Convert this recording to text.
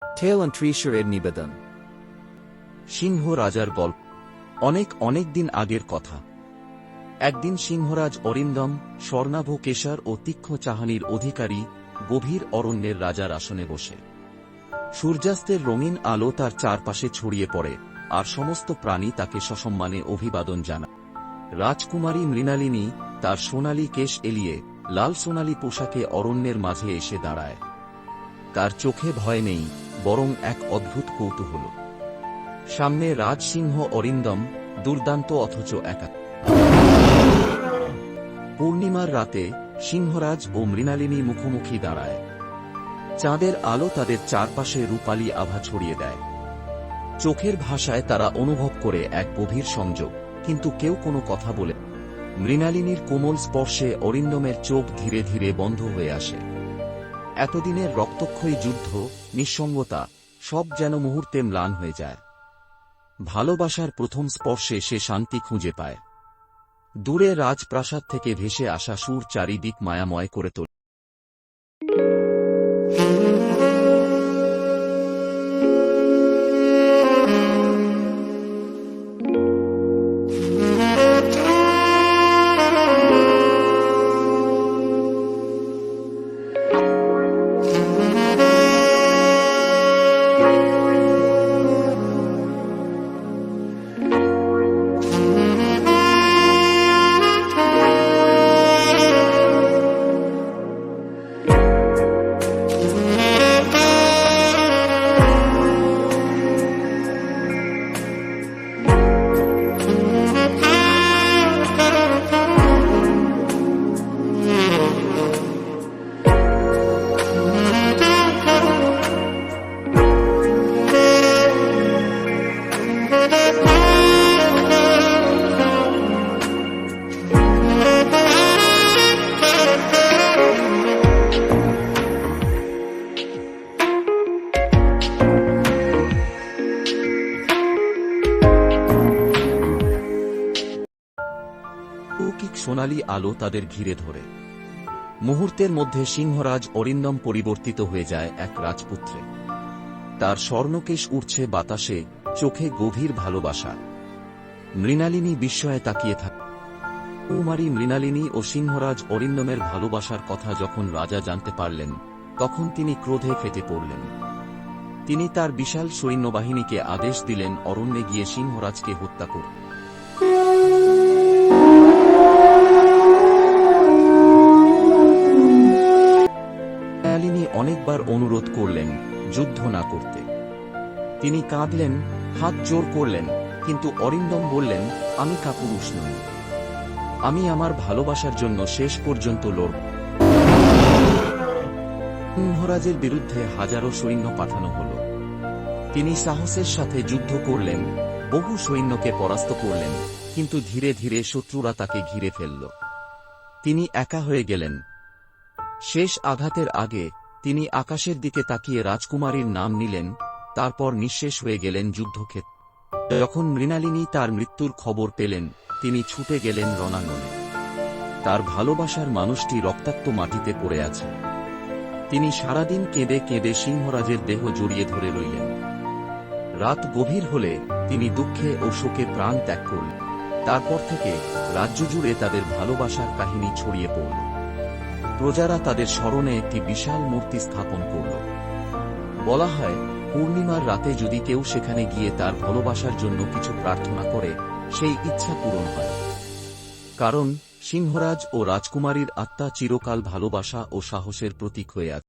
টেল on ট্রিশার এর নিবেদন। সিংহ রাজার গল্প। অনেক দিন আগের কথা। একদিন সিংহরাজ অরিন্দম স্বর্ণাভ কেশর ও তীক্ষ্ণ চাহানির অধিকারী গভীর অরণ্যের রাজার আসনে বসে। সূর্যাস্তের রঙিন আলো তার চারপাশে ছড়িয়ে পড়ে, আর সমস্ত প্রাণী তাকে সসম্মানে অভিবাদন জানায়। রাজকুমারী মৃণালিনী তার সোনালী কেশ এলিয়ে লাল সোনালী পোশাকে অরণ্যের মাঝে এসে দাঁড়ায়। তার চোখে ভয় নেই, বরং এক অদ্ভুত কৌতূহল। সামনে রাজসিংহ অরিন্দম, দুর্দান্ত অথচ একা। পূর্ণিমার রাতে সিংহরাজ ও মৃণালিনী মুখোমুখি দাঁড়ায়। চাঁদের আলো তাদের চারপাশে রূপালী আভা ছড়িয়ে দেয়। চোখের ভাষায় তারা অনুভব করে এক গভীর সংযোগ, কিন্তু কেউ কোনো কথা বলে। মৃণালিনীর কোমল স্পর্শে অরিন্দমের চোখ ধীরে ধীরে বন্ধ হয়ে আসে। এতদিনের রক্তক্ষয়ী যুদ্ধ, নিঃসঙ্গতা, সব যেন মুহূর্তে ম্লান হয়ে যায়। ভালোবাসার প্রথম স্পর্শে সে শান্তি খুঁজে পায়। দূরে রাজপ্রাসাদ থেকে ভেসে আসা সুর চারিদিক মায়াময় করে তোলে। অলৌকিক সোনালী আলো তাদের ঘিরে ধরে। মুহূর্তের মধ্যে সিংহরাজ অরিন্দম পরিবর্তিত হয়ে যায় এক রাজপুত্রে। তার স্বর্ণকেশ উড়ছে বাতাসে, চোখে গভীর ভালোবাসা। মৃণালিনী বিস্ময়ে তাকিয়ে থাকে। কুমারী মৃণালিনী ও সিংহরাজ অরিন্দমের ভালোবাসার কথা যখন রাজা জানতে পারলেন, তখন তিনি ক্রোধে ফেটে পড়লেন। তিনি তার বিশাল সৈন্যবাহিনীকে আদেশ দিলেন অরণ্যে গিয়ে সিংহরাজকে হত্যা করতে। মৃণালিনী অনেকবার অনুরোধ করলেন যুদ্ধ না করতে। তিনি কাঁদলেন, হাত জোর করলেন, কিন্তু অরিন্দম বললেন, আমি কাপুরুষ নই। আমি আমার ভালোবাসার জন্য শেষ পর্যন্ত লড়ব। সিংহরাজের বিরুদ্ধে হাজারো সৈন্য পাঠানো হল। তিনি সাহসের সাথে যুদ্ধ করলেন, বহু সৈন্যকে পরাস্ত করলেন, কিন্তু ধীরে ধীরে শত্রুরা তাকে ঘিরে ফেলল। তিনি একা হয়ে গেলেন। শেষ আঘাতের আগে তিনি আকাশের দিকে তাকিয়ে রাজকুমারীর নাম নিলেন, তারপর নিঃশেষ হয়ে গেলেন যুদ্ধক্ষেত্রে। যখন মৃণালিনী তার মৃত্যুর খবর পেলেন, তিনি ছুটে গেলেন রণাঙ্গনে। তার ভালোবাসার মানুষটি রক্তাক্ত মাটিতে পড়ে আছে। তিনি সারাদিন কেঁদে কেঁদে সিংহরাজের দেহ জড়িয়ে ধরে রইলেন। রাত গভীর হলে তিনি দুঃখে ও শোকে প্রাণ ত্যাগ করলেন। তারপর থেকে রাজ্য জুড়ে তাদের ভালোবাসার কাহিনী ছড়িয়ে পড়ল। প্রজারা তাদের স্মরণে একটি বিশাল মূর্তি স্থাপন করল। বলা হয়, পূর্ণিমার রাতে যদি কেউ সেখানে গিয়ে তার ভালোবাসার জন্য কিছু প্রার্থনা করে, সেই ইচ্ছা পূরণ হয়। কারণ সিংহরাজ ও রাজকুমারীর আত্মা চিরকাল ভালোবাসা ও সাহসের প্রতীক হয়ে আছে।